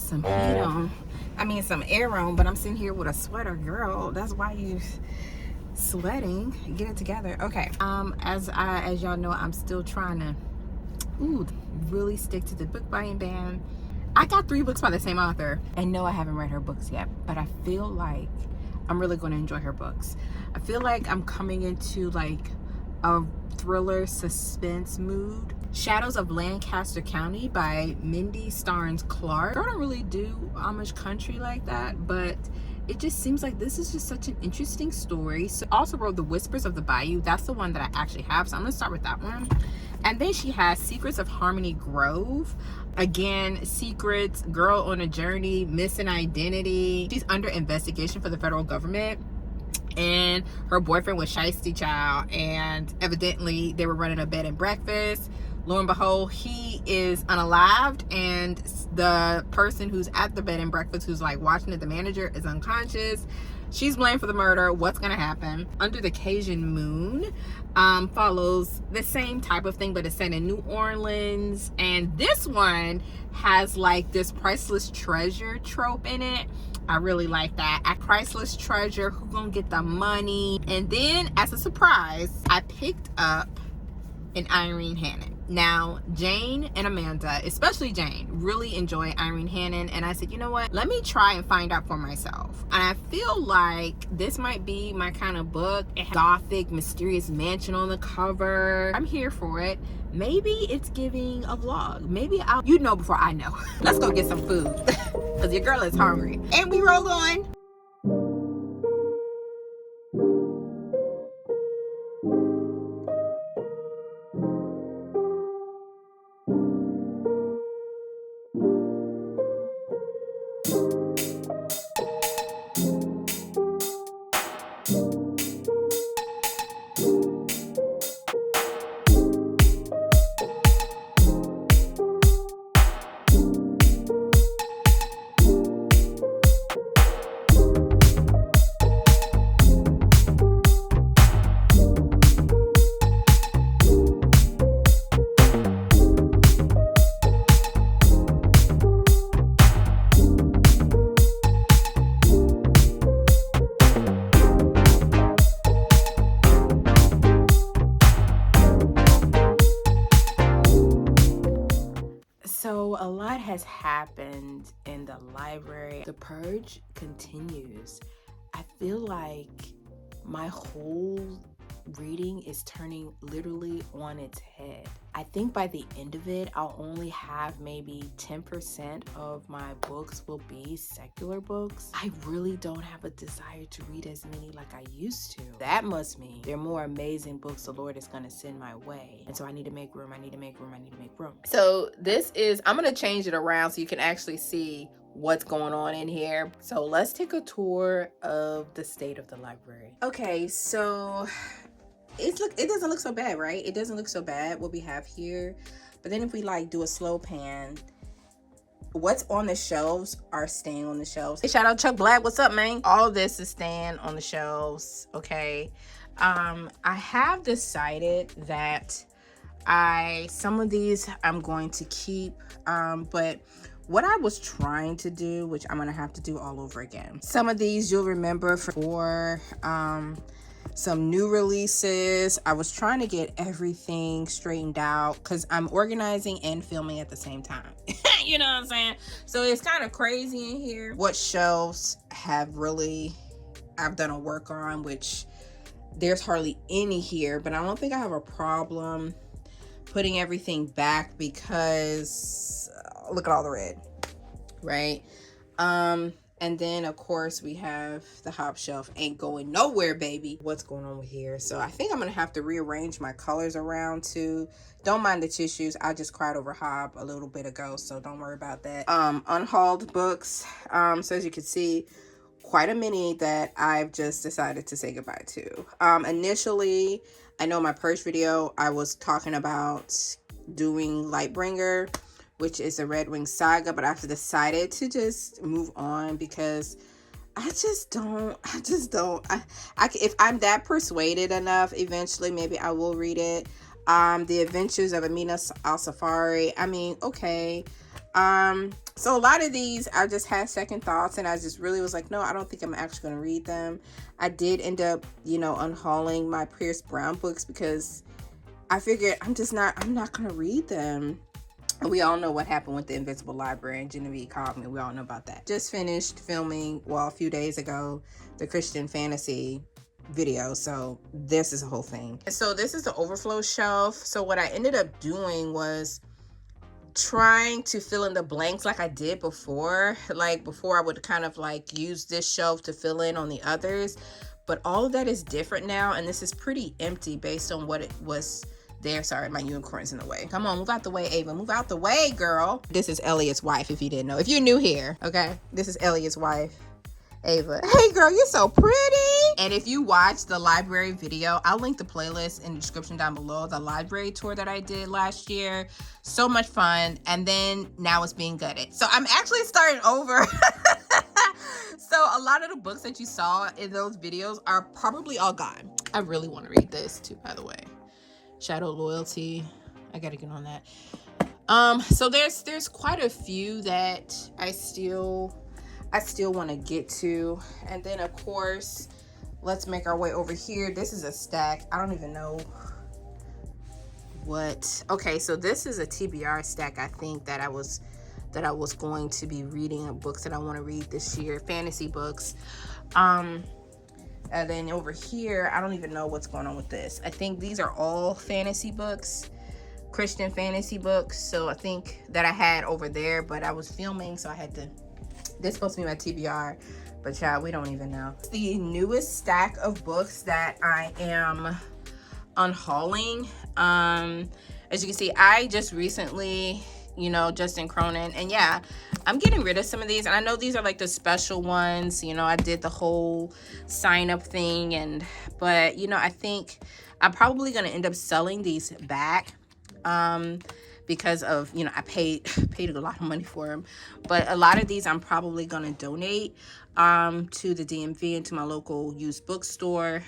some heat on. I mean, some air on, but I'm sitting here with a sweater, girl. That's why you sweating. Get it together. Okay. As y'all know, I'm still trying to really stick to the book buying ban. I got 3 books by the same author, and no, I haven't read her books yet, but I feel like I'm really going to enjoy her books. I feel like I'm coming into like a thriller suspense mood. Shadows of Lancaster County by Mindy Starnes Clark. I don't really do Amish country like that, but it just seems like this is just such an interesting story. So also wrote The Whispers of the Bayou. That's the one that I actually have, so I'm gonna start with that one. And then she has Secrets of Harmony Grove. Again, secrets, girl on a journey, missing identity. She's under investigation for the federal government, and her boyfriend was shiesty child, and evidently they were running a bed and breakfast. Lo and behold, he is unalived, and the person who's at the bed and breakfast, who's like watching it, the manager, is unconscious. She's blamed for the murder. What's gonna happen? Under the Cajun Moon follows the same type of thing, but it's set in New Orleans, and this one has like this priceless treasure trope in it. I really like that. A priceless treasure, who gonna get the money? And then as a surprise, I picked up an Irene Hannon. Now, Jane and Amanda, especially Jane, really enjoy Irene Hannon, and I said, you know what, let me try and find out for myself. And I feel like this might be my kind of book. It has gothic, mysterious mansion on the cover. I'm here for it. Maybe it's giving a vlog. Maybe you know before I know. Let's go get some food, because your girl is hungry. And we roll on. So a lot has happened in the library. The purge continues. I feel like my whole reading is turning literally on its head. I think by the end of it, I'll only have maybe 10% of my books will be secular books. I really don't have a desire to read as many like I used to. That must mean there are more amazing books the Lord is going to send my way. And so I need to make room, I need to make room, I need to make room. So this is, I'm going to change it around so you can actually see what's going on in here. So let's take a tour of the state of the library. Okay, so it doesn't look so bad, right? It doesn't look so bad what we have here. But then if we like do a slow pan, what's on the shelves are staying on the shelves. Hey, shout out Chuck Black, what's up, man? All of this is staying on the shelves. Okay. I have decided that some of these I'm going to keep, but what I was trying to do, which I'm gonna have to do all over again. Some of these you'll remember for some new releases. I was trying to get everything straightened out because I'm organizing and filming at the same time. You know what I'm saying? So it's kind of crazy in here. What shelves have really I've done a work on, which there's hardly any here, but I don't think I have a problem putting everything back because look at all the red, right? And then of course we have the hop shelf, ain't going nowhere, baby. What's going on with here? So I think I'm gonna have to rearrange my colors around too. Don't mind the tissues. I just cried over Hob a little bit ago, so don't worry about that. Unhauled books. So as you can see, quite a many that I've just decided to say goodbye to. Initially, I know my purge video, I was talking about doing Lightbringer, which is a Red Wing saga, but I've decided to just move on because if I'm that persuaded enough, eventually maybe I will read it. The Adventures of Amina Al-Safari, I mean, okay. So a lot of these I just had second thoughts, and I just really was like, no, I don't think I'm actually gonna read them. I did end up, unhauling my Pierce Brown books because I figured I'm not gonna read them. We all know what happened with the Invisible Library, and Genevieve called me. We all know about that. Just finished filming, a few days ago, the Christian fantasy video. So this is a whole thing. So this is the overflow shelf. So what I ended up doing was trying to fill in the blanks like I did before. Like before I would kind of like use this shelf to fill in on the others. But all of that is different now, and this is pretty empty based on what it was there. Sorry, my unicorn's in the way. Come on, move out the way, Ava. Move out the way, girl. This is Elliot's wife, if you didn't know. If you're new here, okay? This is Elliot's wife, Ava. Hey, girl, you're so pretty. And if you watch the library video, I'll link the playlist in the description down below. The library tour that I did last year. So much fun. And then now it's being gutted. So I'm actually starting over. So a lot of the books that you saw in those videos are probably all gone. I really want to read this too, by the way. Shadow Loyalty. I gotta get on that. So there's quite a few that I still want to get to. And then of course, let's make our way over here. This is a stack. I don't even know what. Okay, so this is a TBR stack, I think, that I was going to be reading of books that I want to read this year, fantasy books. And then over here, I don't even know what's going on with this. I think these are all fantasy books, Christian fantasy books. So I think that I had over there, but I was filming, so I had to. This is supposed to be my TBR, but child, we don't even know. It's the newest stack of books that I am unhauling. As you can see, I just recently, Justin Cronin, and yeah, I'm getting rid of some of these, and I know these are like the special ones. I did the whole sign up thing, but I think I'm probably gonna end up selling these back. Because of, I paid a lot of money for them. But a lot of these I'm probably going to donate to the DMV and to my local used bookstore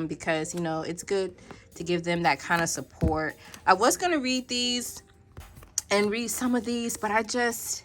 because, it's good to give them that kind of support. I was going to read these and read some of these, but I'm just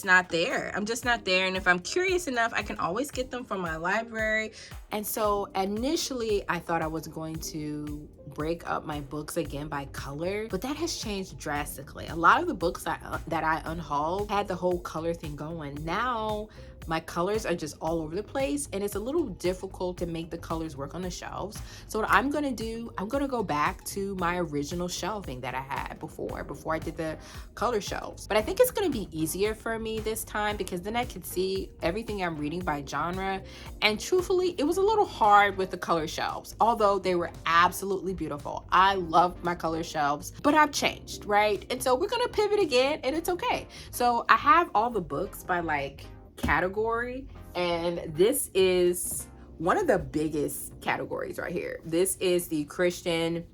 not there. I'm just not there. And if I'm curious enough, I can always get them from my library. And so initially I thought I was going to break up my books again by color, but that has changed drastically. A lot of the books that I unhauled had the whole color thing going. Now my colors are just all over the place, and it's a little difficult to make the colors work on the shelves. So what I'm gonna do, I'm gonna go back to my original shelving that I had before I did the color shelves. But I think it's gonna be easier for me this time because then I can see everything I'm reading by genre. And truthfully, it was a little hard with the color shelves, although they were absolutely beautiful. I loved my color shelves, but I've changed, right? And so we're gonna pivot again, and it's okay. So I have all the books by like category, and this is one of the biggest categories right here. This is the Christian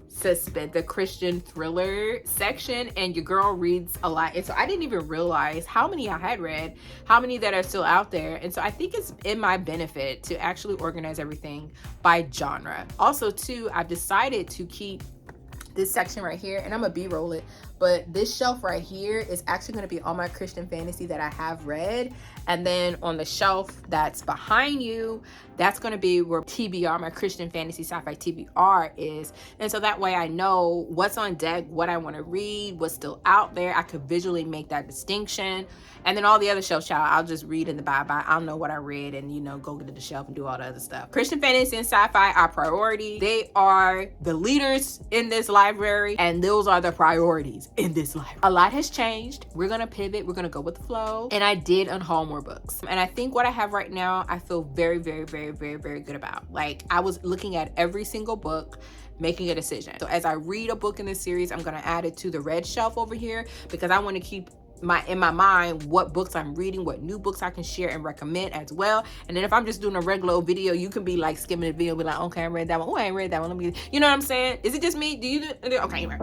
suspense, the Christian thriller section, and your girl reads a lot, and so I didn't even realize how many I had read, how many that are still out there. And so I think it's in my benefit to actually organize everything by genre. Also too, I've decided to keep this section right here, and I'm gonna B-roll it, but this shelf right here is actually gonna be all my Christian fantasy that I have read. And then on the shelf that's behind you, that's gonna be where TBR, my Christian fantasy sci-fi TBR is. And so that way I know what's on deck, what I wanna read, what's still out there. I could visually make that distinction. And then all the other shelves, child, I'll just read in the bye-bye. I'll know what I read and, go get to the shelf and do all the other stuff. Christian fantasy and sci-fi are priority. They are the leaders in this library, and those are the priorities in this library. A lot has changed. We're gonna pivot. We're gonna go with the flow. And I did unhaul more books. And I think what I have right now, I feel very, very, very, very, very good about. Like, I was looking at every single book, making a decision. So as I read a book in this series, I'm gonna add it to the red shelf over here because I want to keep in my mind what books I'm reading, what new books I can share and recommend as well. And then if I'm just doing a regular video, you can be like skimming the video, be like, okay, I read that one. Oh, I ain't read that one. Let me, you know what I'm saying? Is it just me? Do you? Okay, you're right.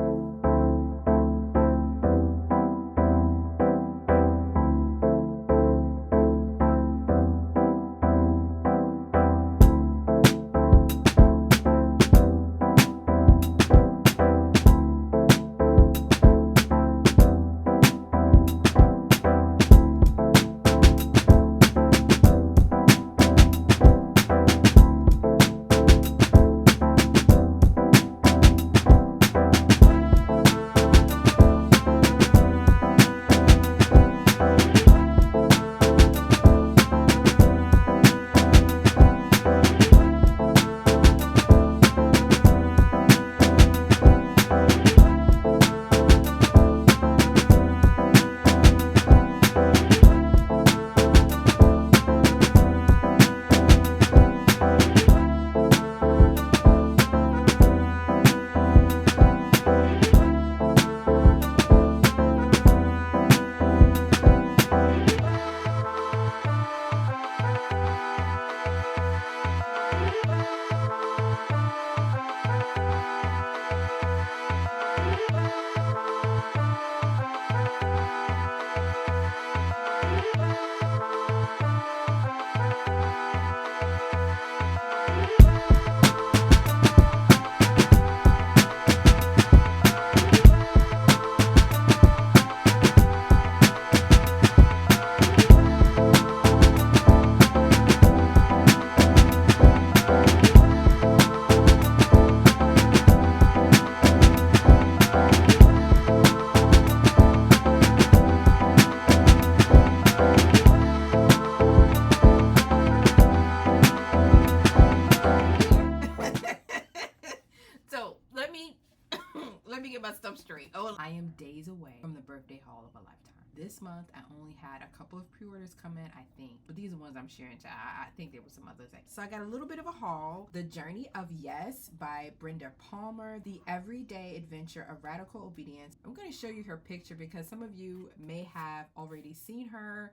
this month I only had a couple of pre-orders come in, I think, but these are ones I'm sharing. I think there were some others. So I got a little bit of a haul. The Journey of Yes by Brenda Palmer, The Everyday Adventure of Radical Obedience. I'm going to show you her picture because some of you may have already seen her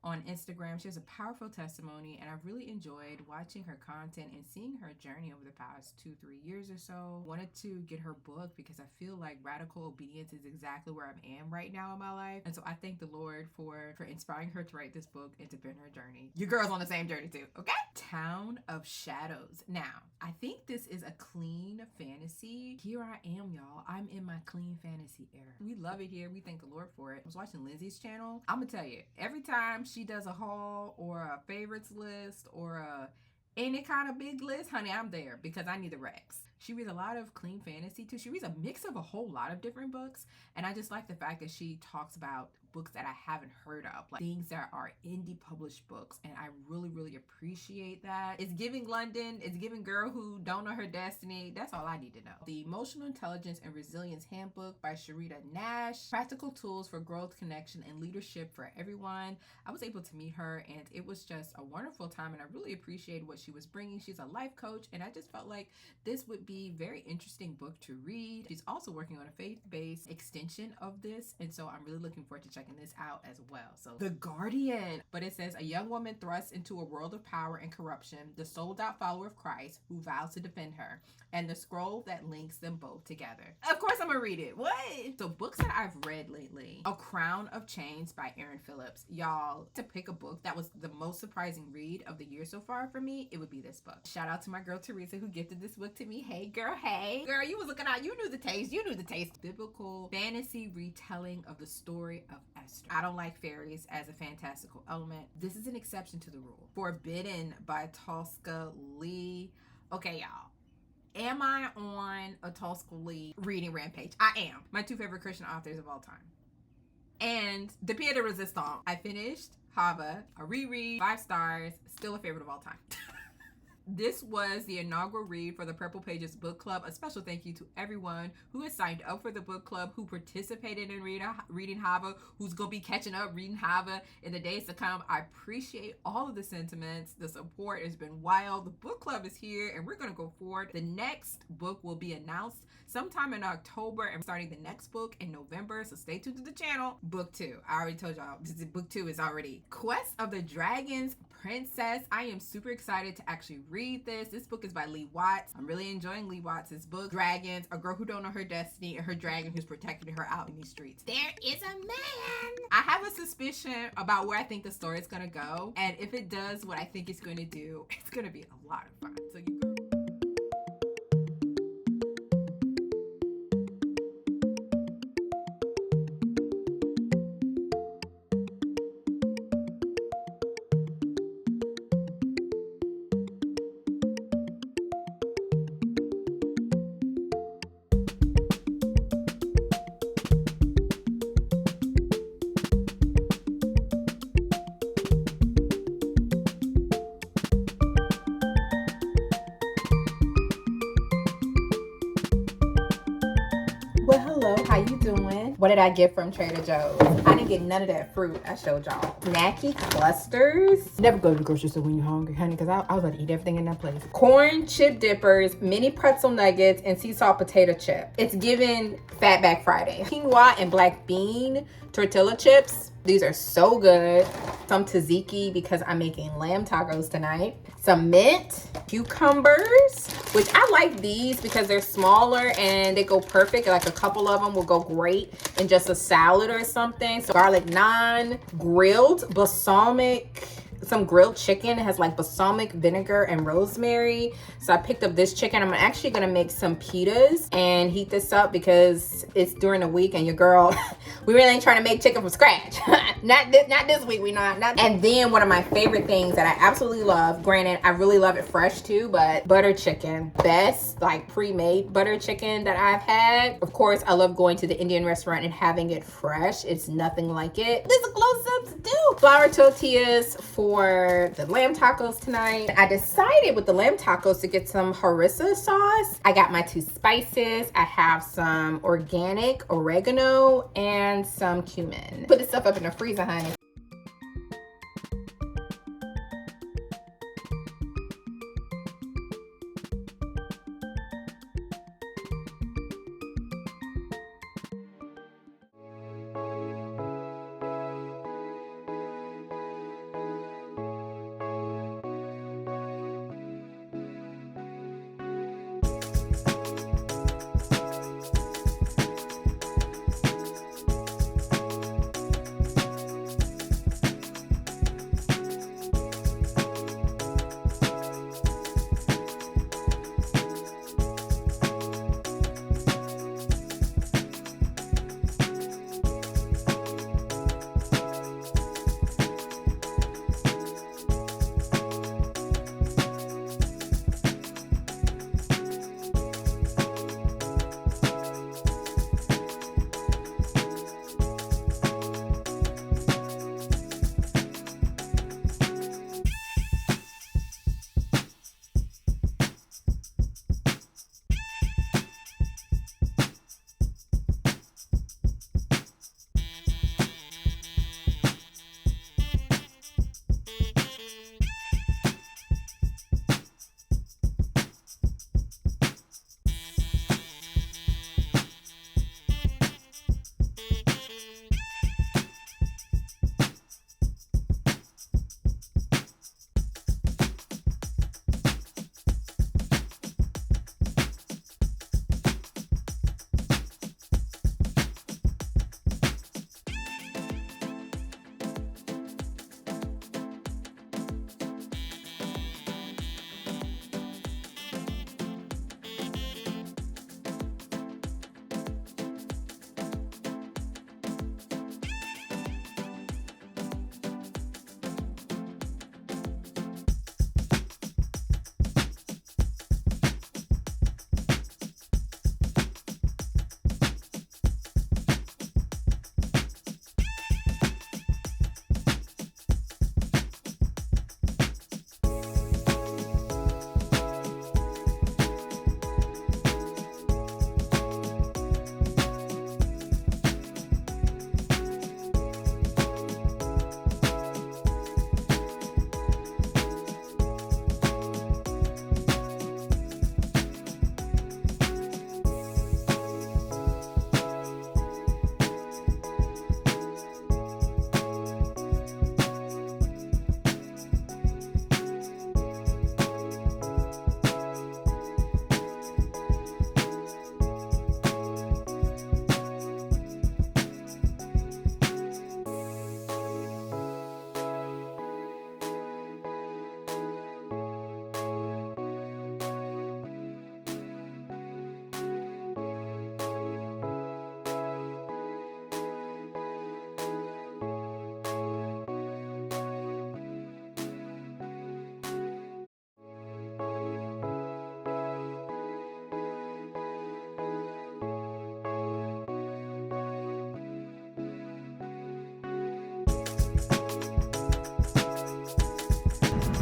on Instagram. She has a powerful testimony, and I've really enjoyed watching her content and seeing her journey over the past 2-3 years or so. Wanted to get her book because I feel like radical obedience is exactly where I am right now in my life, and so I thank the Lord for inspiring her to write this book and to bend her journey. Your girl's on the same journey too, okay? Town of Shadows. Now, I think this is a clean fantasy. Here I am, y'all. I'm in my clean fantasy era. We love it here. We thank the Lord for it. I was watching Lindsay's channel. I'm gonna tell you, every time she does a haul or a favorites list or any kind of big list, honey, I'm there because I need the racks. She reads a lot of clean fantasy too. She reads a mix of a whole lot of different books, and I just like the fact that she talks about books that I haven't heard of, like things that are indie published books, and I really appreciate that. It's giving London, it's giving girl who don't know her destiny. That's all I need to know. The Emotional Intelligence and Resilience Handbook by Shirita Nash, practical tools for growth, connection, and leadership for everyone. I was able to meet her, and it was just a wonderful time, and I really appreciated what she was bringing. She's a life coach, and I just felt like this would be a very interesting book to read. She's also working on a faith-based extension of this, and so I'm really looking forward to checking this out as well. So The Guardian, but it says a young woman thrusts into a world of power and corruption, the sold out follower of Christ who vows to defend her, and the scroll that links them both together. Of course I'm gonna read it. What? So books that I've read lately: A Crown of Chains by Erin Phillips. Y'all, to pick a book that was the most surprising read of the year so far for me, it would be this book. Shout out to my girl Teresa who gifted this book to me. Hey girl, hey girl, you was looking out. You knew the taste. Biblical fantasy retelling of the story of Esther. I don't like fairies as a fantastical element. This is an exception to the rule. Forbidden by Tosca Lee. Okay, y'all. Am I on a Tosca Lee reading rampage? I am. My 2 favorite Christian authors of all time. And The Pied de Resistance. I finished Hava, a reread, 5 stars, still a favorite of all time. This was the inaugural read for the Purple Pages Book Club. A special thank you to everyone who has signed up for the book club, who participated in reading Hava, who's going to be catching up reading Hava in the days to come. I appreciate all of the sentiments. The support has been wild. The book club is here, and we're going to go forward. The next book will be announced sometime in October, and starting the next book in November, so stay tuned to the channel. Book 2. I already told y'all, book 2 is already. Quest of the Dragon's Princess. I am super excited to actually read this. This book is by Lee Watts. I'm really enjoying Lee Watts' book. Dragons, a girl who don't know her destiny, and her dragon who's protecting her out in these streets. There is a man. I have a suspicion about where I think the story is going to go, and if it does what I think it's going to do, it's going to be a lot of fun. So you Well, hello, how you doing? What did I get from Trader Joe's? I didn't get none of that fruit I showed y'all. Snacky clusters. Never go to the grocery store when you're hungry, honey, because I was about to eat everything in that place. Corn chip dippers, mini pretzel nuggets, and sea salt potato chip. It's given Fatback Friday. Quinoa and black bean tortilla chips. These are so good. Some tzatziki because I'm making lamb tacos tonight. Some mint, cucumbers, which I like these because they're smaller and they go perfect. Like a couple of them will go great in just a salad or something. So garlic naan, grilled balsamic, some grilled chicken. It has like balsamic vinegar and rosemary. So I picked up this chicken. I'm actually gonna make some pitas and heat this up because it's during the week and your girl, we really ain't trying to make chicken from scratch. not this week, we not. And then one of my favorite things that I absolutely love, granted, I really love it fresh too, but butter chicken. Best like pre-made butter chicken that I've had. Of course, I love going to the Indian restaurant and having it fresh. It's nothing like it. This is a close substitute. Flour tortillas for for the lamb tacos tonight. I decided with the lamb tacos to get some harissa sauce. I got my 2 spices. I have some organic oregano and some cumin. Put this stuff up in the freezer, honey.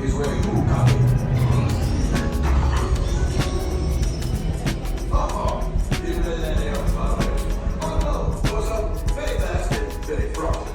is where you come in. Didn't let that down, by the way. Oh no, what's up? Betty Basket, Betty Frost.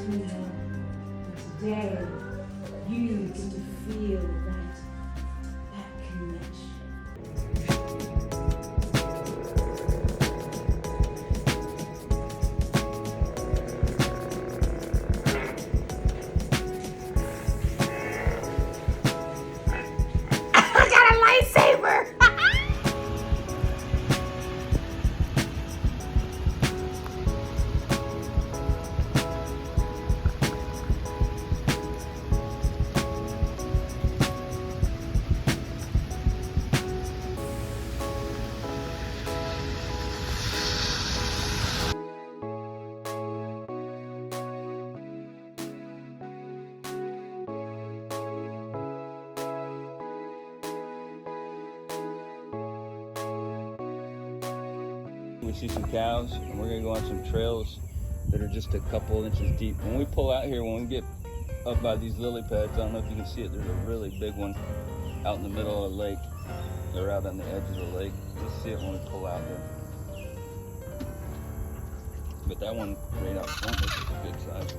between them. But today, you get to feel that connection. We see some cows, and we're gonna go on some trails that are just a couple inches deep. When we pull out here, when we get up by these lily pads, I don't know if you can see it, there's a really big one out in the middle of the lake, or out on the edge of the lake. You'll see it when we pull out there. But that one right out front is a good size.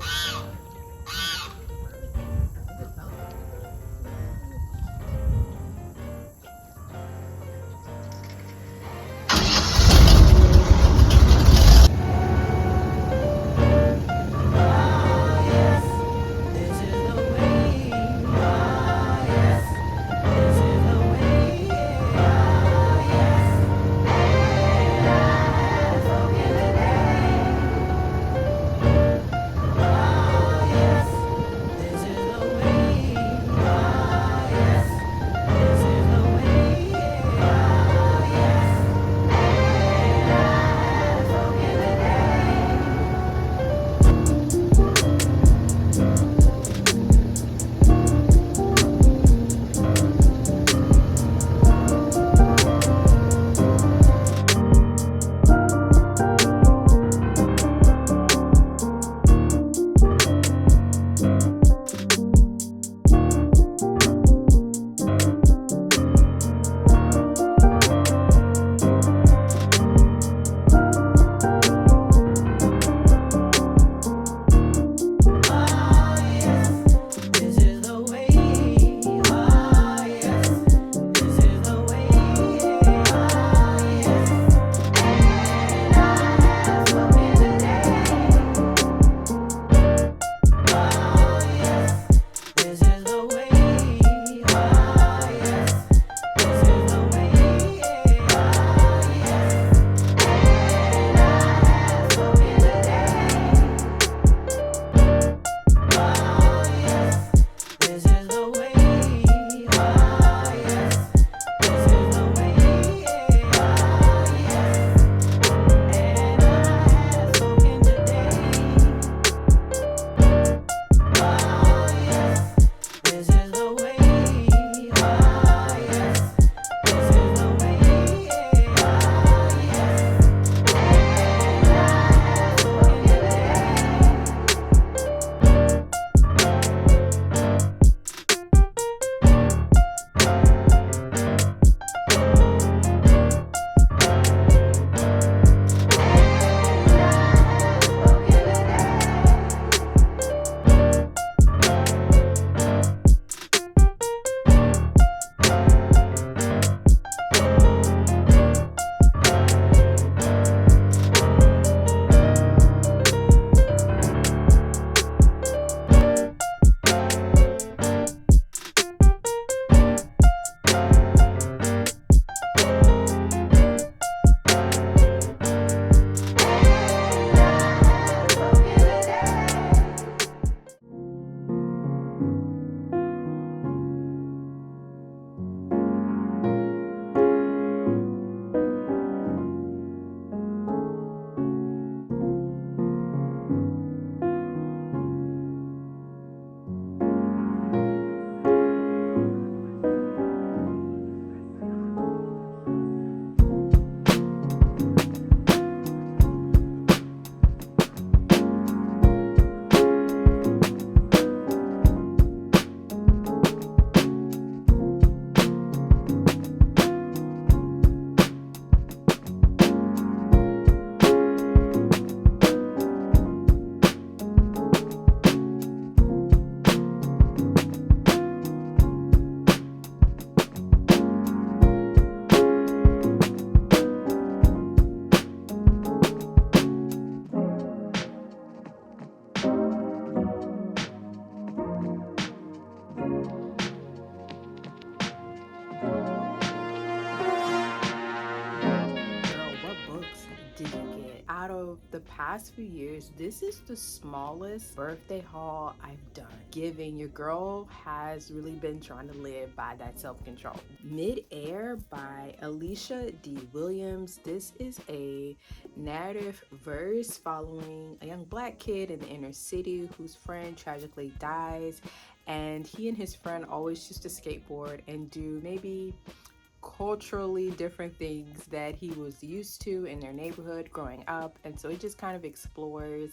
past few years, this is the smallest birthday haul I've done. Giving your girl has really been trying to live by that self-control. Mid-Air by Alicia D. Williams. This is a narrative verse following a young black kid in the inner city whose friend tragically dies, and he and his friend always used to skateboard and do maybe culturally different things that he was used to in their neighborhood growing up. And so it just kind of explores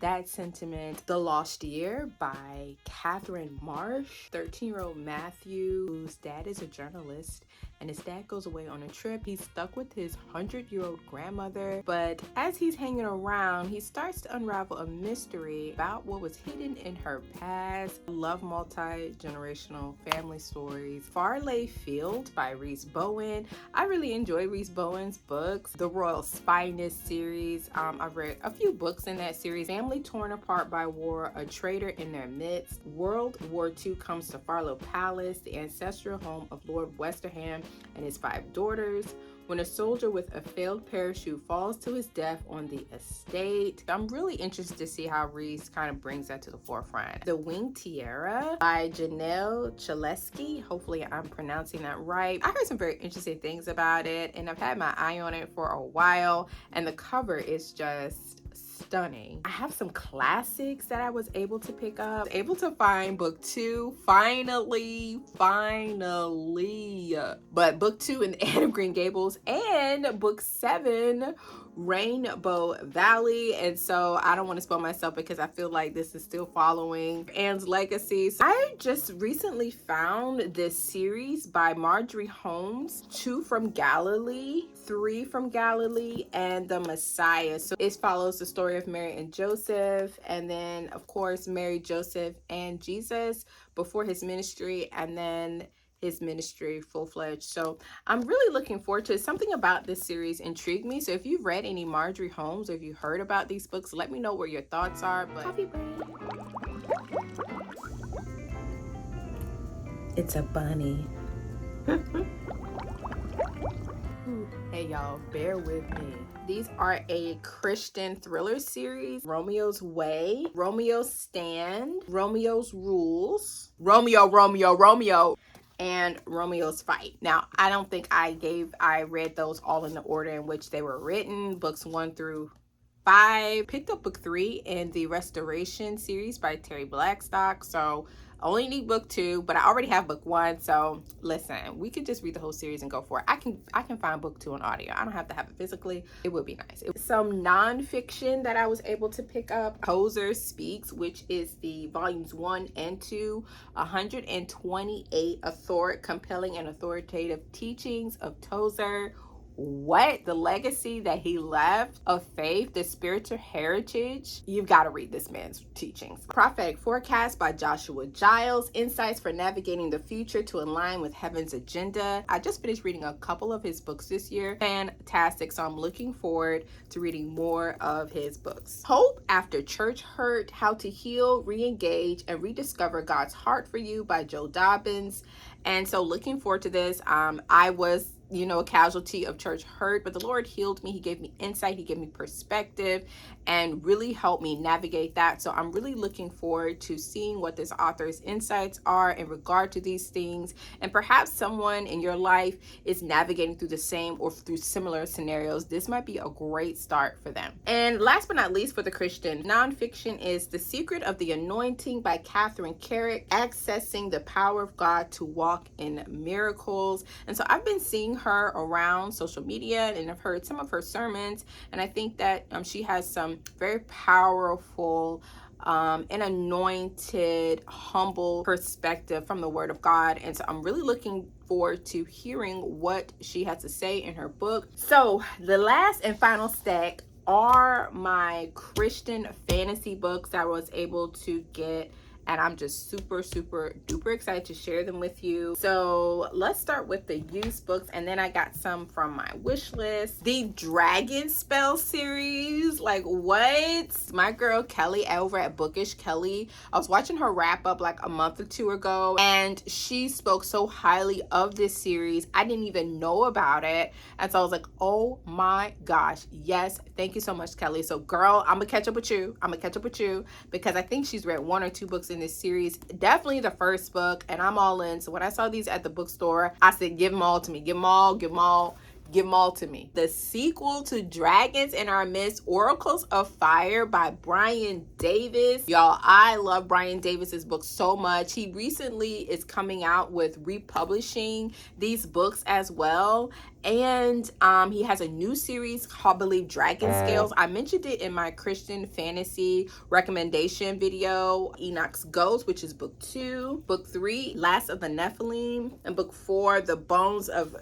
that sentiment. The Lost Year by Catherine Marsh. 13-year-old Matthew, whose dad is a journalist, and his dad goes away on a trip. He's stuck with his 100-year-old grandmother, but as he's hanging around, he starts to unravel a mystery about what was hidden in her past. I love multi-generational family stories. Farley Field by Reese Bowen. I really enjoy Reese Bowen's books. The Royal Spyness series. I've read a few books in that series. Family Torn Apart by War, A Traitor in Their Midst. World War II Comes to Farlow Palace, the ancestral home of Lord Westerham and his 5 daughters. When a soldier with a failed parachute falls to his death on the estate. I'm really interested to see how Reese kind of brings that to the forefront. The Winged Tiara by Janelle Chalesky. Hopefully I'm pronouncing that right. I heard some very interesting things about it, and I've had my eye on it for a while, and the cover is just stunning. I have some classics that I was able to pick up. Able to find book 2, finally. But book 2 in the Anne of Green Gables, and book 7, Rainbow Valley. And so I don't want to spoil myself because I feel like this is still following Anne's legacy. So I just recently found this series by Marjorie Holmes, 2 from Galilee, 3 from Galilee, and The Messiah. So it follows the story of Mary and Joseph, and then of course Mary, Joseph, and Jesus before his ministry, and then his ministry full-fledged. So I'm really looking forward to it. Something about this series intrigued me. So if you've read any Marjorie Holmes, or if you heard about these books, let me know what your thoughts are. But coffee break. It's a bunny. Hey y'all, bear with me. These are a Christian thriller series. Romeo's Way, Romeo's Stand, Romeo's Rules, Romeo, and Romeo's Fight. Now, I don't think I read those all in the order in which they were written. Books 1 through 5. Picked up book 3 in the Restoration series by Terry Blackstock. So I only need book 2, but I already have book 1. So listen, we could just read the whole series and go for it. I can find book 2 on audio. I don't have to have it physically. It would be nice. It was some nonfiction that I was able to pick up. Tozer Speaks, which is the volumes 1 and 2, 128 compelling and authoritative teachings of Tozer. What? The legacy that he left of faith, the spiritual heritage. You've got to read this man's teachings. Prophetic Forecast by Joshua Giles. Insights for navigating the future to align with heaven's agenda. I just finished reading a couple of his books this year. Fantastic. So I'm looking forward to reading more of his books. Hope After Church Hurt. How to Heal, Re-engage, and Rediscover God's Heart for You by Joe Dobbins. And so looking forward to this. I was a casualty of church hurt, but the Lord healed me. He gave me insight, he gave me perspective, and really helped me navigate that. So I'm really looking forward to seeing what this author's insights are in regard to these things. And perhaps someone in your life is navigating through the same or through similar scenarios. This might be a great start for them. And last but not least, for the Christian nonfiction is The Secret of the Anointing by Catherine Carrick, accessing the power of God to walk in miracles. And so I've been seeing her around social media, and I've heard some of her sermons, and I think that she has some very powerful an anointed, humble perspective from the Word of God. And so I'm really looking forward to hearing what she has to say in her book. So the last and final stack are my Christian fantasy books that I was able to get and I'm just super duper excited to share them with you. So let's start with the used books, and then I got some from my wish list. The Dragon Spell series, like what? My girl Kelly over at Bookish Kelly, I was watching her wrap up like a month or two ago, and she spoke so highly of this series. I didn't even know about it, and so I was like, oh my gosh, yes, thank you so much, Kelly. So girl, I'm gonna catch up with you because I think she's read 1 or 2 books in this series, definitely the first book, and I'm all in. So when I saw these at the bookstore, I said, give them all to me, give them all to me. The sequel to Dragons in Our Midst, Oracles of Fire by Brian Davis. Y'all, I love Brian Davis's books so much. He recently is coming out with republishing these books as well. And he has a new series called, I believe, Dragon Scales. I mentioned it in my Christian fantasy recommendation video. Enoch's Ghost, which is book 2. Book 3, Last of the Nephilim. And book 4, The Bones of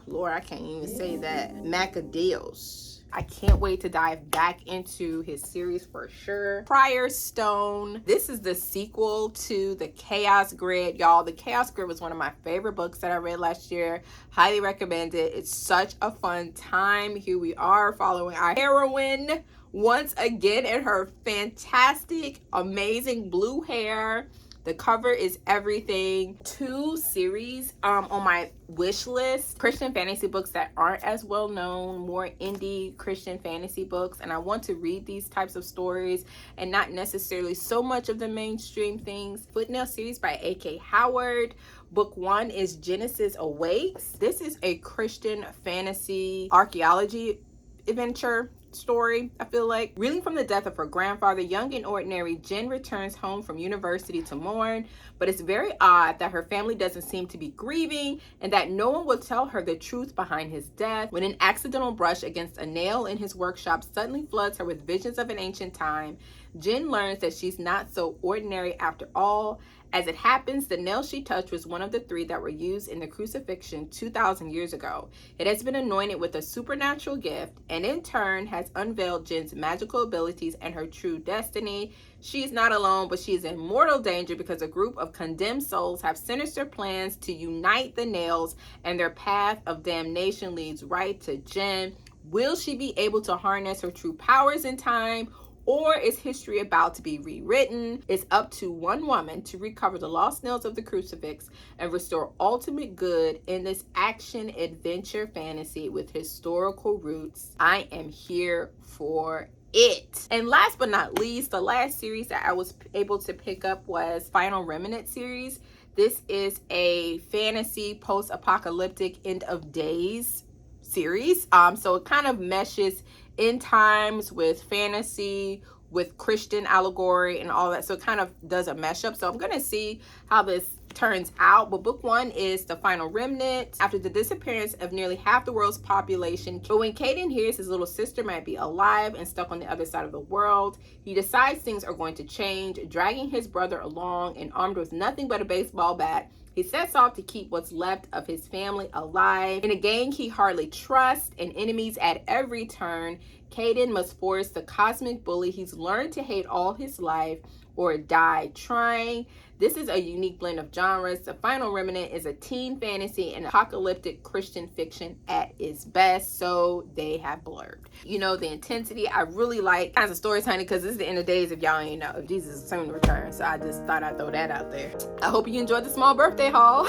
Lord, I can't even say that, Maccadeus. I can't wait to dive back into his series for sure. Prior Stone. This is the sequel to The Chaos Grid. Y'all, The Chaos Grid was one of my favorite books that I read last year. Highly recommend it. It's such a fun time. Here we are following our heroine once again in her fantastic, amazing blue hair. The cover is everything. 2 series on my wish list. Christian fantasy books that aren't as well known, more indie Christian fantasy books. And I want to read these types of stories and not necessarily so much of the mainstream things. Footnail series by A.K. Howard. Book 1 is Genesis Awakes. This is a Christian fantasy archaeology adventure story. I feel like, reeling from the death of her grandfather, young and ordinary Jen returns home from university to mourn, but it's very odd that her family doesn't seem to be grieving and that no one will tell her the truth behind his death. When an accidental brush against a nail in his workshop suddenly floods her with visions of an ancient time, Jen learns that she's not so ordinary after all. As it happens, the nail she touched was one of the 3 that were used in the crucifixion 2,000 years ago. It has been anointed with a supernatural gift, and in turn has unveiled Jen's magical abilities and her true destiny. She is not alone, but she is in mortal danger because a group of condemned souls have sinister plans to unite the nails, and their path of damnation leads right to Jen. Will she be able to harness her true powers in time? Or is history about to be rewritten? It's up to one woman to recover the lost nails of the crucifix and restore ultimate good in this action adventure fantasy with historical roots. I am here for it. And last but not least, the last series that I was able to pick up was Final Remnant series. This is a fantasy post-apocalyptic end of days series. So it kind of meshes in times with fantasy, with Christian allegory and all that. So it kind of does a mesh up. So I'm going to see how this turns out. But book 1 is The Final Remnant. After the disappearance of nearly half the world's population, but when Caden hears his little sister might be alive and stuck on the other side of the world, he decides things are going to change, dragging his brother along and armed with nothing but a baseball bat. He sets off to keep what's left of his family alive. In a gang he hardly trusts and enemies at every turn, Caden must force the cosmic bully he's learned to hate all his life or die trying. This is a unique blend of genres. The Final Remnant is a teen fantasy and apocalyptic Christian fiction at its best, so they have blurred. You know, the intensity, I really like kinds of storytelling because this is the end of days if y'all ain't know, if Jesus is soon to return. So I just thought I'd throw that out there. I hope you enjoyed the small birthday haul.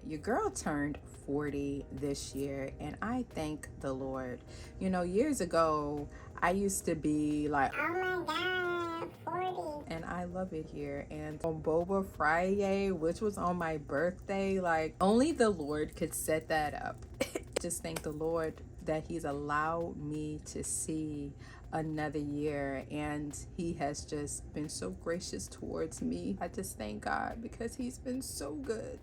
Your girl turned 40 this year, and I thank the Lord. You know, years ago, I used to be like, oh my God, 40. And and I love it here. And on Boba Friday, which was on my birthday, like only the Lord could set that up. Just thank the Lord that he's allowed me to see another year, and he has just been so gracious towards me. I just thank God because he's been so good.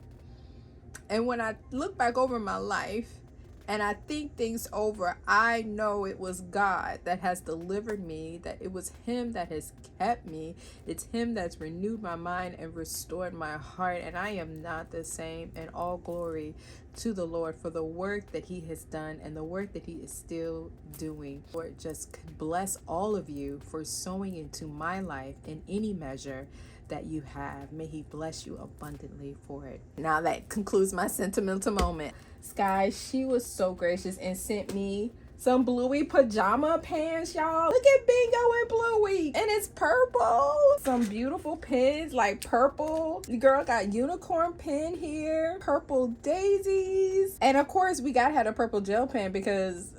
And when I look back over my life and I think things over, I know it was God that has delivered me, that it was him that has kept me. It's him that's renewed my mind and restored my heart, and I am not the same. And all glory to the Lord for the work that he has done and the work that he is still doing. Lord, just bless all of you for sowing into my life in any measure that you have. May he bless you abundantly for it. Now that concludes my sentimental moment. Skye, she was so gracious and sent me some Bluey pajama pants, y'all. Look at Bingo and Bluey, and it's purple. Some beautiful pins, like purple. The girl got unicorn pin here, purple daisies, and of course we gotta have a purple gel pen because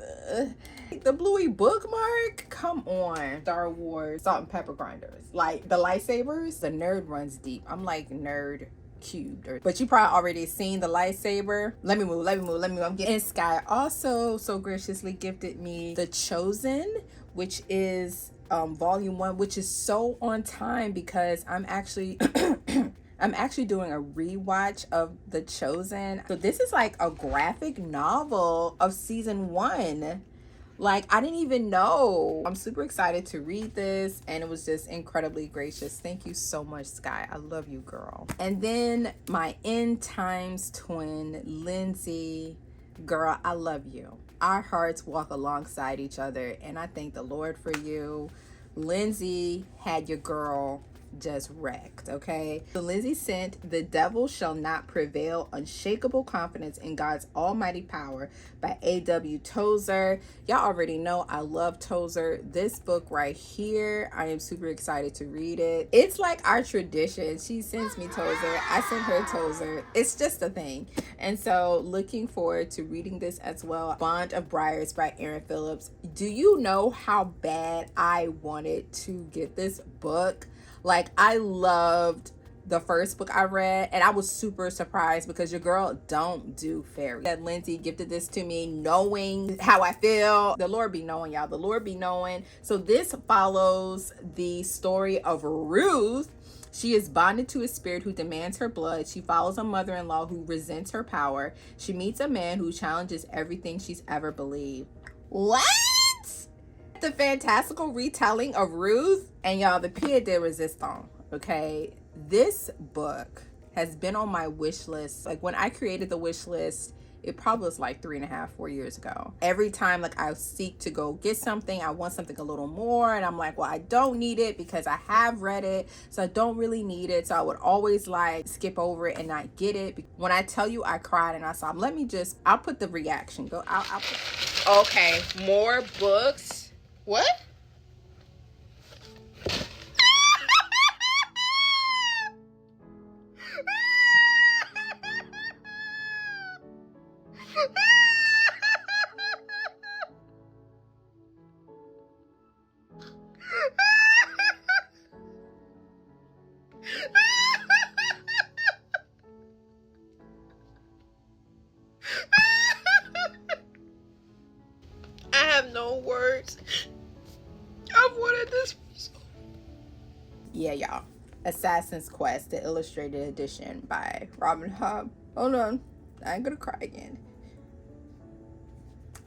the Bluey bookmark. Come on, Star Wars salt and pepper grinders, like the lightsabers. The nerd runs deep. I'm like nerd cubed, but you probably already seen the lightsaber. Let me move. I'm getting. And Skye also so graciously gifted me The Chosen, which is volume 1, which is so on time because I'm actually I'm actually doing a rewatch of The Chosen. So this is like a graphic novel of season 1. Like, I didn't even know. I'm super excited to read this, and it was just incredibly gracious. Thank you so much, Skye. I love you, girl. And then my end times twin, Lindsay. Girl, I love you. Our hearts walk alongside each other, and I thank the Lord for you. Lindsay had your girl just wrecked, okay? So Lindsay sent The Devil Shall Not Prevail, Unshakable Confidence in God's Almighty Power by A.W. Tozer. Y'all already know I love Tozer. This book right here, I am super excited to read it. It's like our tradition. She sends me Tozer, I send her Tozer. It's just a thing. And so looking forward to reading this as well. Bond of Briars by Aaron Phillips. Do you know how bad I wanted to get this book? Like, I loved the first book I read, and I was super surprised because your girl don't do fairy. That Lindsay gifted this to me knowing how I feel. The Lord be knowing, y'all. The Lord be knowing. So this follows the story of Ruth. She is bonded to a spirit who demands her blood. She follows a mother-in-law who resents her power. She meets a man who challenges everything she's ever believed. What? The fantastical retelling of Ruth, and y'all, the pied de resistance. Okay, this book has been on my wish list. Like, when I created the wish list, it probably was like 3.5-4 years ago. Every time, like, I seek to go get something, I want something a little more, and I'm like, well, I don't need it because I have read it, so I don't really need it. So I would always like skip over it and not get it. When I tell you I cried and I saw, I'll put the reaction. Okay, more books. What? I have no words. I've wanted this. Yeah, y'all. Assassin's Quest, the illustrated edition by Robin Hobb. Hold on. I ain't gonna cry again.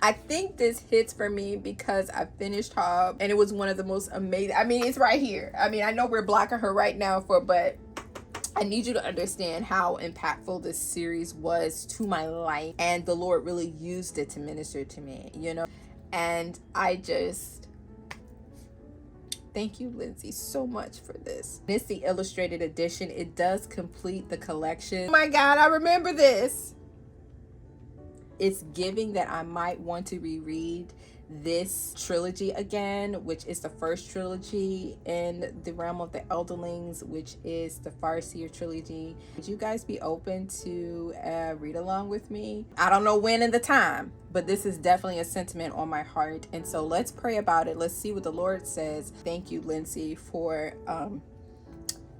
I think this hits for me because I finished Hobb, and it was one of the most amazing. I mean, it's right here. I mean, I know we're blocking her right now but I need you to understand how impactful this series was to my life, and the Lord really used it to minister to me, you know? And I just thank you, Lindsay, so much for this. It's the illustrated edition. It does complete the collection. Oh my God, I remember this. It's giving that I might want to reread this trilogy again, which is the first trilogy in the realm of the Elderlings, which is the Farseer trilogy. Would you guys be open to read along with me? I don't know when in the time, but this is definitely a sentiment on my heart. And so let's pray about it. Let's see what the Lord says. Thank you, Lindsay, for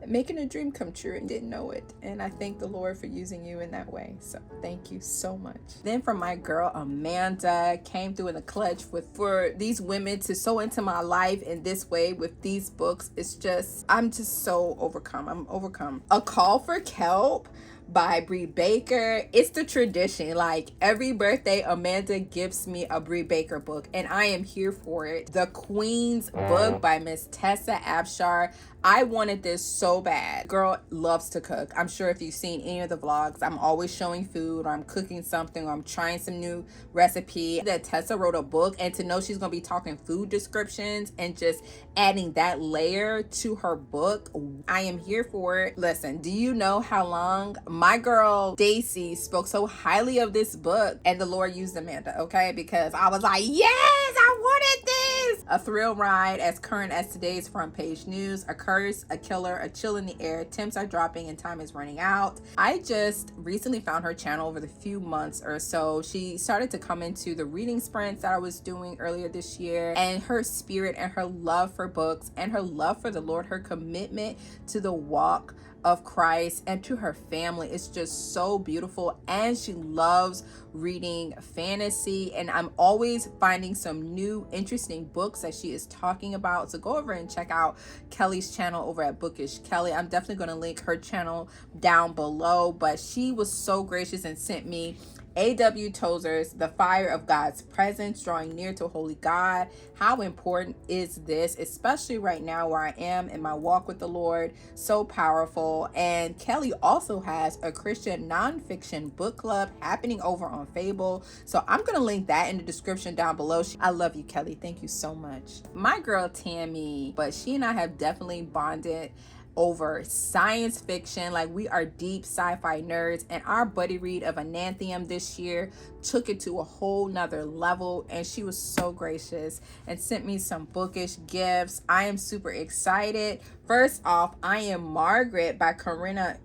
making a dream come true and didn't know it. And I thank the Lord for using you in that way. So thank you so much. Then from my girl Amanda, came through in the clutch for these women to sow into my life in this way with these books. It's just, I'm just so overcome. I'm overcome. A Call for Kelp by Bree Baker. It's the tradition. Like every birthday, Amanda gives me a Bree Baker book, and I am here for it. The Queen's Book by Miss Tessa Abshar. I wanted this so bad. Girl loves to cook. I'm sure if you've seen any of the vlogs, I'm always showing food, or I'm cooking something, or I'm trying some new recipe. That Tessa wrote a book, and to know she's gonna be talking food descriptions and just adding that layer to her book, I am here for it. Listen, do you know how long my girl Stacy spoke so highly of this book, and the Lord used Amanda, okay? Because I was like, yes, I wanted this. A thrill ride as current as today's front page news. A curse, a killer, a chill in the air. Temps are dropping and time is running out. I just recently found her channel over the few months or so. She started to come into the reading sprints that I was doing earlier this year, and her spirit and her love for books and her love for the Lord, her commitment to the walk of Christ and to her family, it's just so beautiful. And she loves reading fantasy, and I'm always finding some new interesting books that she is talking about. So go over and check out Kelly's channel over at Bookish Kelly. I'm definitely going to link her channel down below, but she was so gracious and sent me A.W. Tozer's The Fire of God's Presence, Drawing Near to Holy God. How important is this, especially right now where I am in my walk with the Lord? So powerful. And Kelly also has a Christian nonfiction book club happening over on Fable. So I'm going to link that in the description down below. I love you, Kelly. Thank you so much. My girl Tammy, but she and I have definitely bonded over science fiction. Like, we are deep sci-fi nerds, and our buddy read of Ananthium this year took it to a whole nother level, and she was so gracious and sent me some bookish gifts. I am super excited. First off, I Am Margaret by Corinna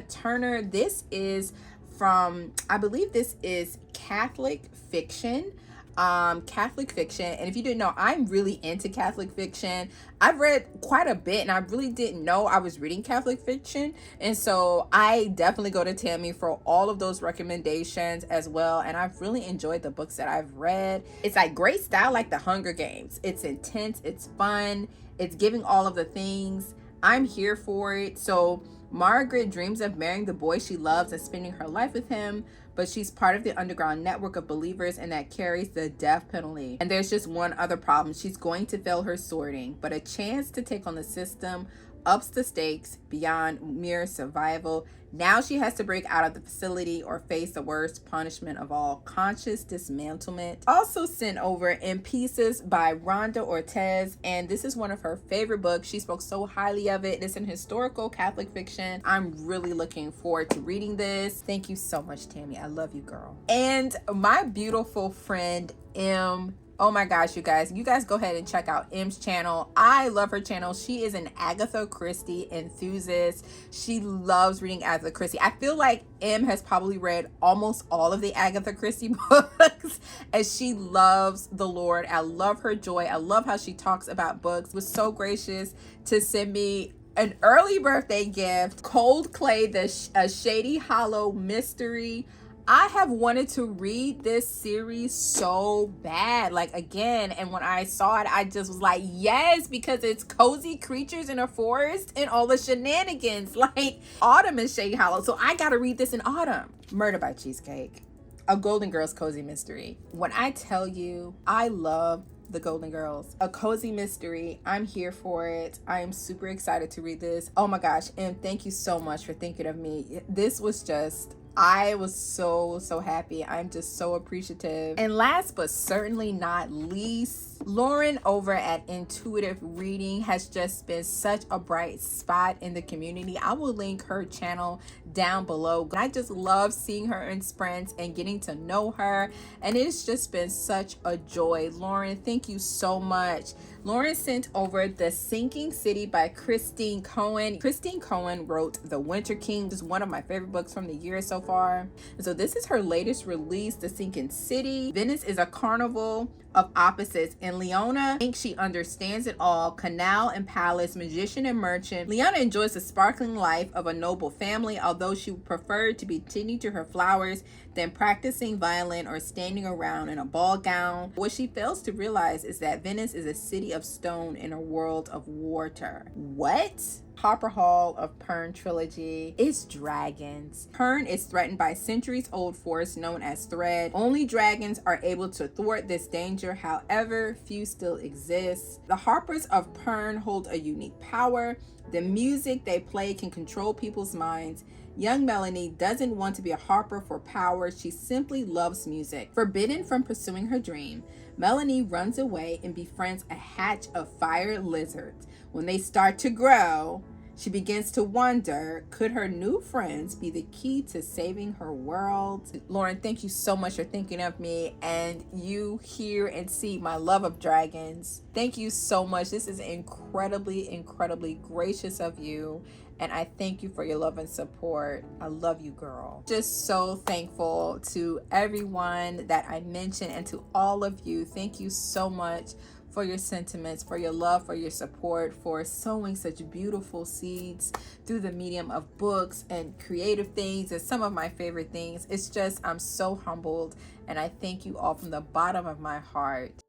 Turner. This is from, I believe this is Catholic fiction. And if you didn't know, I'm really into Catholic fiction. I've read quite a bit, and I really didn't know I was reading Catholic fiction, and so I definitely go to Tammy for all of those recommendations as well. And I've really enjoyed the books that I've read. It's like great style, like the Hunger Games. It's intense, it's fun, it's giving all of the things. I'm here for it. So Margaret dreams of marrying the boy she loves and spending her life with him, but she's part of the underground network of believers, and that carries the death penalty. And there's just one other problem. She's going to fail her sorting, but a chance to take on the system ups the stakes beyond mere survival. Now she has to break out of the facility or face the worst punishment of all, conscious dismantlement. Also sent over In Pieces by Rhonda Ortez, and this is one of her favorite books. She spoke so highly of it. It's an historical Catholic fiction. I'm really looking forward to reading this. Thank you so much, Tammy. I love you, girl. And my beautiful friend M. Oh my gosh, you guys go ahead and check out M's channel. I love her channel. She is an Agatha Christie enthusiast. She loves reading Agatha Christie. I feel like M has probably read almost all of the Agatha Christie books, and she loves the Lord. I love her joy. I love how she talks about books. Was so gracious to send me an early birthday gift, Cold Clay, a Shady Hollow mystery. I have wanted to read this series so bad, like, again, and when I saw it, I just was like, yes, because it's cozy creatures in a forest and all the shenanigans, like autumn is Shady Hollow, so I gotta read this in autumn. Murder by Cheesecake, a Golden Girls cozy mystery. When I tell you, I love the Golden Girls, a cozy mystery, I'm here for it. I am super excited to read this. Oh my gosh, and thank you so much for thinking of me. This was just, I was so happy. I'm just so appreciative. And last but certainly not least, Lauren over at Intuitive Reading has just been such a bright spot in the community. I will link her channel down below. I just love seeing her in sprints and getting to know her, and it's just been such a joy. Lauren, thank you so much. Lauren sent over The Sinking City by Christine Cohen. Christine Cohen wrote The Winter King, which is one of my favorite books from the year so far. And so this is her latest release, The Sinking City. Venice is a carnival of opposites. In Leona, thinks she understands it all. Canal and palace, magician and merchant. Leona enjoys the sparkling life of a noble family, although she would prefer to be tending to her flowers than practicing violin or standing around in a ball gown. What she fails to realize is that Venice is a city of stone in a world of water. What? Harper Hall of Pern trilogy is dragons. Pern is threatened by centuries-old force known as Thread. Only dragons are able to thwart this danger, however, few still exist. The Harpers of Pern hold a unique power. The music they play can control people's minds. Young Melanie doesn't want to be a harper for power. She simply loves music. Forbidden from pursuing her dream, Melanie runs away and befriends a hatch of fire lizards. When they start to grow, she begins to wonder, could her new friends be the key to saving her world? Lauren, thank you so much for thinking of me, and you hear and see my love of dragons. Thank you so much. This is incredibly, incredibly gracious of you, and I thank you for your love and support. I love you, girl. Just so thankful to everyone that I mentioned and to all of you. Thank you so much for your sentiments, for your love, for your support, for sowing such beautiful seeds through the medium of books and creative things and some of my favorite things. It's just, I'm so humbled, and I thank you all from the bottom of my heart.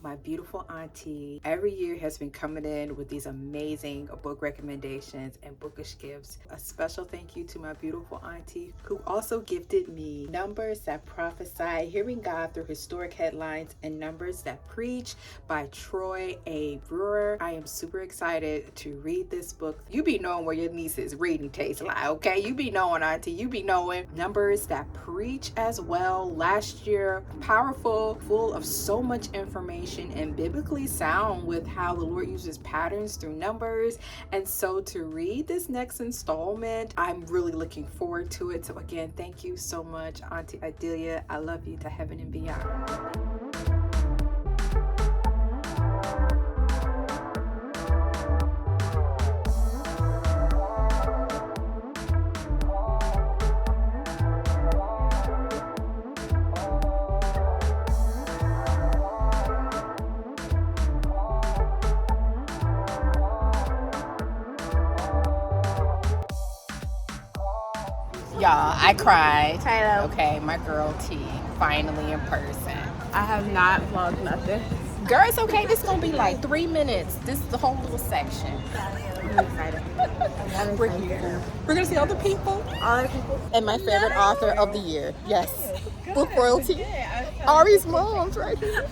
My beautiful auntie every year has been coming in with these amazing book recommendations and bookish gifts. A special thank you to my beautiful auntie who also gifted me Numbers That Prophesy, Hearing God Through Historic Headlines, and Numbers That Preach by Troy A. Brewer. I am super excited to read this book. You be knowing where your niece's reading taste lie, okay? You be knowing, auntie. You be knowing. Numbers That Preach as well. Last year, powerful, full of so much information and biblically sound with how the Lord uses patterns through numbers. And so to read this next installment, I'm really looking forward to it. So again, thank you so much, Auntie Idelia. I love you to heaven and beyond. Y'all, I cried. Hello. Okay, my girl T, finally in person. I have not vlogged nothing. Girl, it's okay. This is going to be like 3 minutes. This is the whole little section. I'm excited. We're here. We're going to see all the people. All the people. And my favorite author of the year. Yes. Book royalty. Ari's mom's right here.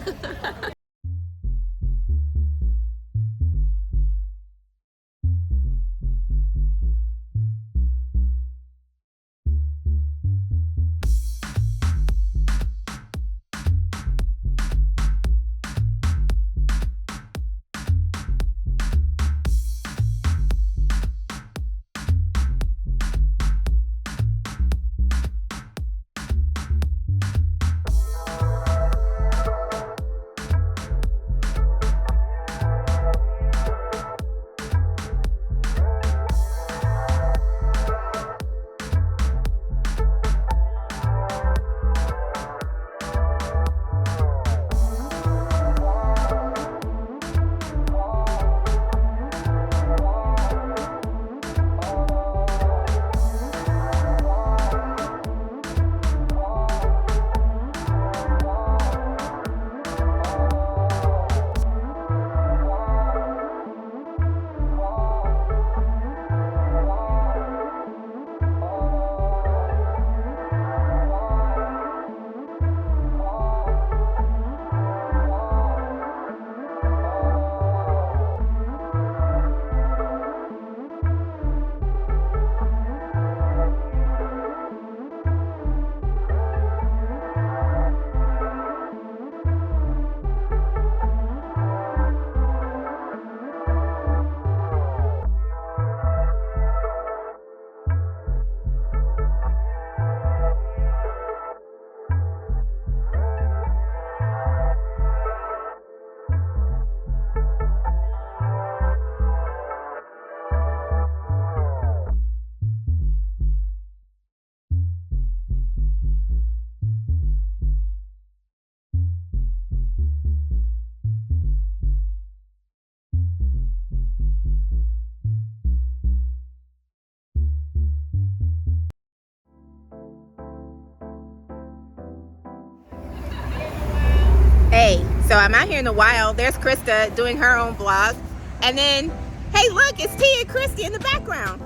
So I'm out here in the wild. There's Krista doing her own vlog. And then, hey, look, it's T and Chrissie in the background.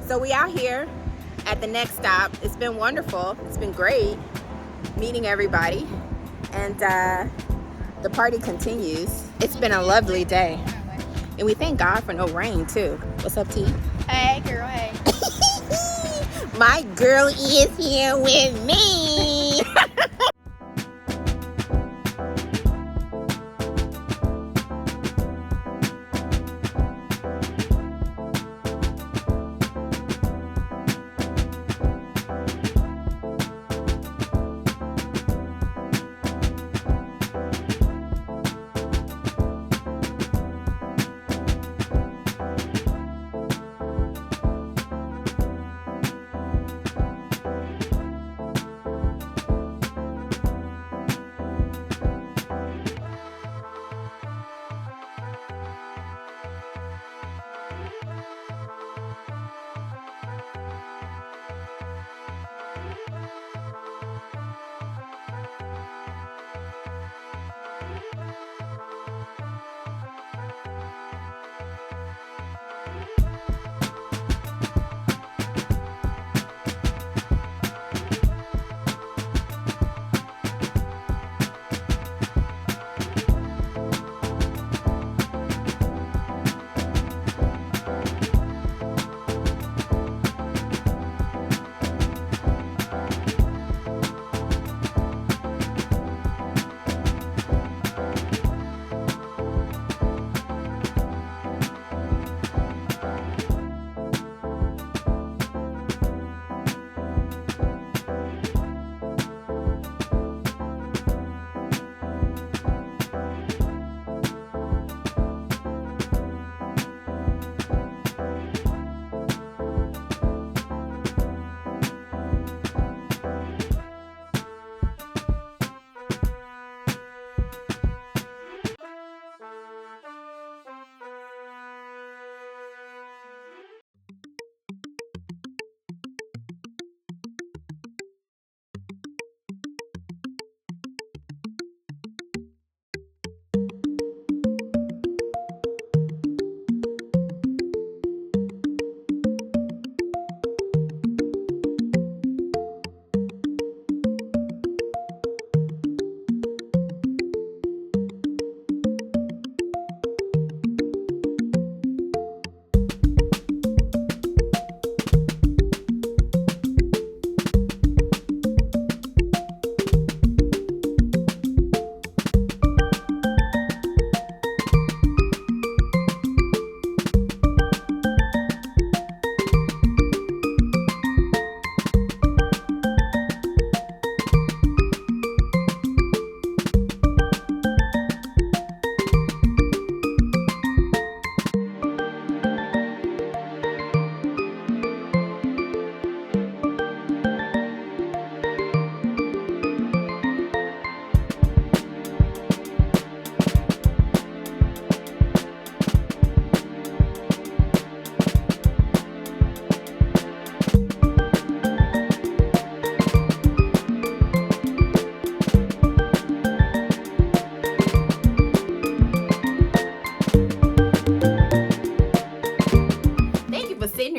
So we out here at the next stop. It's been wonderful. It's been great meeting everybody. And the party continues. It's been a lovely day. And we thank God for no rain, too. What's up, T? Hey, girl, hey. My girl is here with me.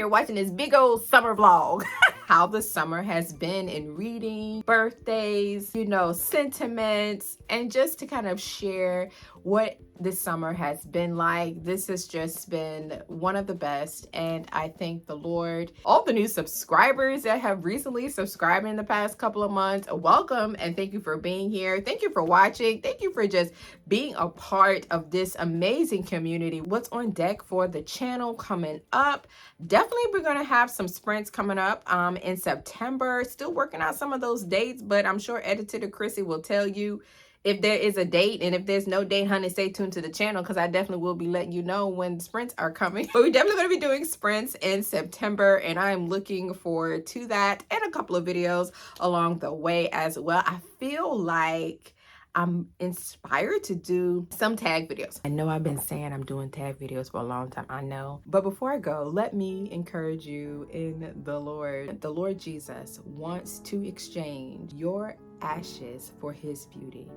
Watching this big old summer vlog. How the summer has been in reading, birthdays, you know, sentiments, and just to kind of share what this summer has been like. This has just been one of the best, and I thank the Lord. All the new subscribers that have recently subscribed in the past couple of months, welcome and thank you for being here. Thank you for watching. Thank you for just being a part of this amazing community. What's on deck for the channel coming up? Definitely we're gonna have some sprints coming up in September. Still working out some of those dates, but I'm sure Editor Chrissie will tell you if there is a date, and if there's no date, honey, stay tuned to the channel because I definitely will be letting you know when sprints are coming. But we're definitely going to be doing sprints in September, and I'm looking forward to that and a couple of videos along the way as well. I feel like I'm inspired to do some tag videos. I know I've been saying I'm doing tag videos for a long time, I know. But before I go, let me encourage you in the Lord. The Lord Jesus wants to exchange your ashes for his beauty.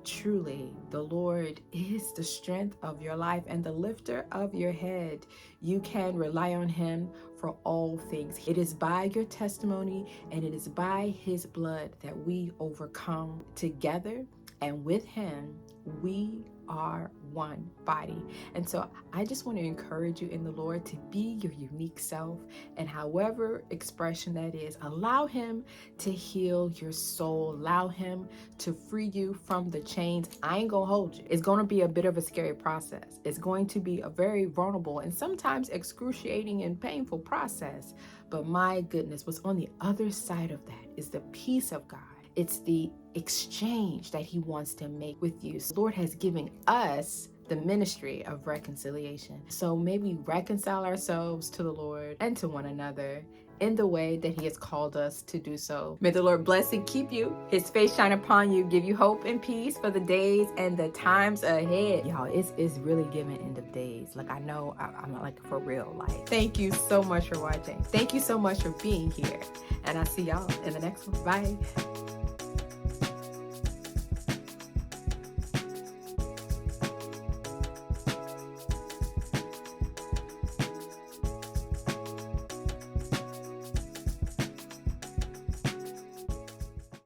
truly, the Lord is the strength of your life and the lifter of your head. You can rely on him for all things. It is by your testimony and it is by his blood that we overcome. Together and with him, we are one body. And so I just want to encourage you in the Lord to be your unique self, and however expression that is, allow him to heal your soul, allow him to free you from the chains. I ain't gonna hold you. It's gonna be a bit of a scary process. It's going to be a very vulnerable and sometimes excruciating and painful process. But my goodness, what's on the other side of that is the peace of God. It's the exchange that he wants to make with you. So the Lord has given us the ministry of reconciliation. So may we reconcile ourselves to the Lord and to one another in the way that he has called us to do so. May the Lord bless and keep you, his face shine upon you, give you hope and peace for the days and the times ahead. Y'all, it's really giving end of days. Like, I know I'm like for real. Like, thank you so much for watching. Thank you so much for being here. And I'll see y'all in the next one. Bye.